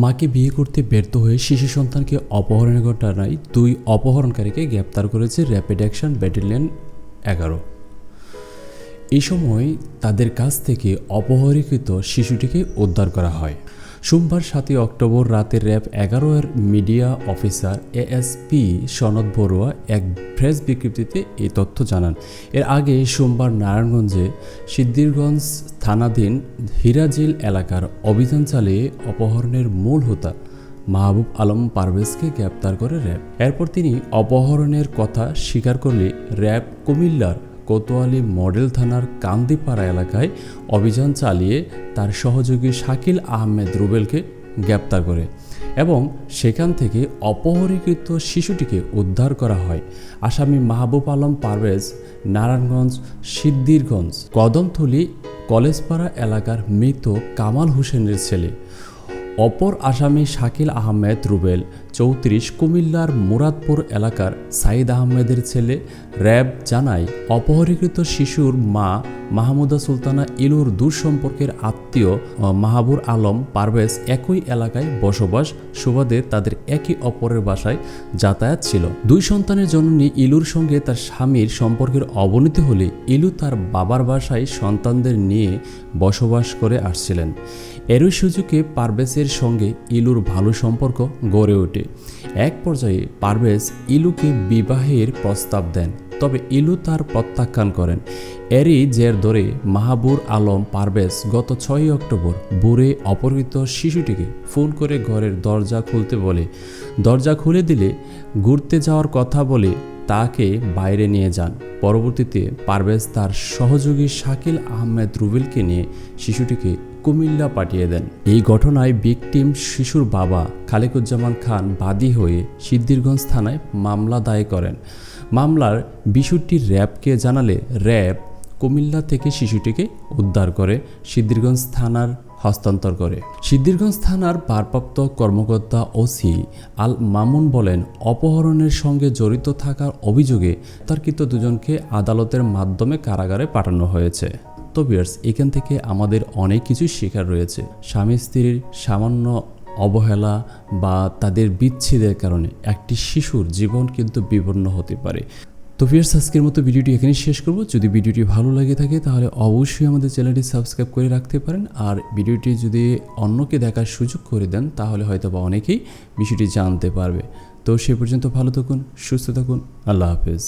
মাকে বিয়ে করতে ব্যর্থ হয়ে শিশু সন্তানকে অপহরণের ঘটনায় 2 অপহরণকারীকে গ্রেপ্তার করেছে র্যাপিড অ্যাকশন ব্যাটালিয়ন 11। এই সময় তাদের কাছ থেকে অপহরণকৃত শিশুটিকে উদ্ধার করা হয়। সোমবার 7 অক্টোবর রাতে র্যাব 11 এর মিডিয়া অফিসার এএসপি সনদ বড়ুয়া এক প্রেস বিজ্ঞপ্তিতে এই তথ্য জানান। এর আগে সোমবার নারায়ণগঞ্জে সিদ্ধিরগঞ্জ থানাধীন হিরাজিল এলাকার অভিযান চালিয়ে অপহরণের মূল হোতা মাহবুব আলম পারভেজকে গ্রেপ্তার করে র্যাব। এরপর তিনি অপহরণের কথা স্বীকার করলে র্যাব কুমিল্লার কোতোয়ালি মডেল থানার কান্দিপাড়া এলাকায় অভিযান চালিয়ে তার সহযোগী শাকিল আহমেদ রুবেলকে গ্রেপ্তার করে এবং সেখান থেকে অপহরণকৃত শিশুটিকে উদ্ধার করা হয়। আসামি মাহবুব আলম পারভেজ নারায়ণগঞ্জ সিদ্ধিরগঞ্জ কদমতলী কলেজপাড়া এলাকার মৃত কামাল হোসেনের ছেলে। অপর আসামি শাকিল আহমেদ রুবেল 34 কুমিল্লার মুরাদপুর এলাকার সাইদ আহমেদের ছেলে। র্যাব জানায় অপহরণকৃত শিশুর মা মাহমুদা সুলতানা ইলুর দূর সম্পর্কের আত্মীয় মাহবুব আলম পারভেজ একই এলাকায় বসবাস সুবাদে তাদের একে অপরের বাসায় যাতায়াত ছিল। 2 সন্তানের জননী ইলুর সঙ্গে তার স্বামীর সম্পর্কের অবনতি হলে ইলু তার বাবার বাসায় সন্তানদের নিয়ে বসবাস করে আসছিলেন। এরই সুযোগে পারভেজের সঙ্গে ইলুর ভালো সম্পর্ক গড়ে ওঠে। এক পর্যায়ে পারভেজ ইলুকে বিবাহের প্রস্তাব দেন, তবে ইলু তার প্রত্যাখ্যান করেন। এরই জের ধরে মাহবুব আলম পারভেজ গত 6 অক্টোবর ভোরে অপহৃত শিশুটিকে ফোন করে ঘরের দরজা খুলতে বলে দরজা খুলে দিলে ঘুরতে যাওয়ার কথা বলে তাকে বাইরে নিয়ে যান। পরবর্তীতে পারভেজ তার সহযোগী শাকিল আহমেদ রুবেলকে নিয়ে শিশুটিকে কুমিল্লা পাঠিয়ে দেন। এই ঘটনায় ভিকটিম শিশুর বাবা খালেকুজ্জামান খান বাদী হয়ে সিদ্ধিরগঞ্জ থানায় মামলা দায়ের করেন। মামলার বিষয়টি র্যাবকে জানালে র্যাব কুমিল্লা থেকে শিশুটিকে উদ্ধার করে সিদ্ধিরগঞ্জ থানার হস্তান্তর করে। সিদ্ধিরগঞ্জ থানার ভারপ্রাপ্ত কর্মকর্তা ওসি আল মামুন বলেন, অপহরণের সঙ্গে জড়িত থাকার অভিযোগে গ্রেপ্তারকৃত 2 জনকে আদালতের মাধ্যমে কারাগারে পাঠানো হয়েছে। তো ভিউয়ার্স, এখান থেকে আমাদের অনেক কিছু শেখার রয়েছে। স্বামী স্ত্রীর সামান্য অবহেলা বা তাদের বিচ্ছেদের কারণে একটি শিশুর জীবন কিন্তু বিপন্ন হতে পারে। তো ভিউয়ার্স, আজকের মতো ভিডিওটি এখানে শেষ করব। যদি ভিডিওটি ভালো লাগে থাকে তাহলে অবশ্যই আমাদের চ্যানেলটি সাবস্ক্রাইব করে রাখতে পারেন। আর ভিডিওটি যদি অন্যকে দেখার সুযোগ করে দেন তাহলে হয়তো বা অনেকেই বিষয়টি জানতে পারবে। তো সে পর্যন্ত ভালো থাকুন, সুস্থ থাকুন। আল্লাহ হাফেজ।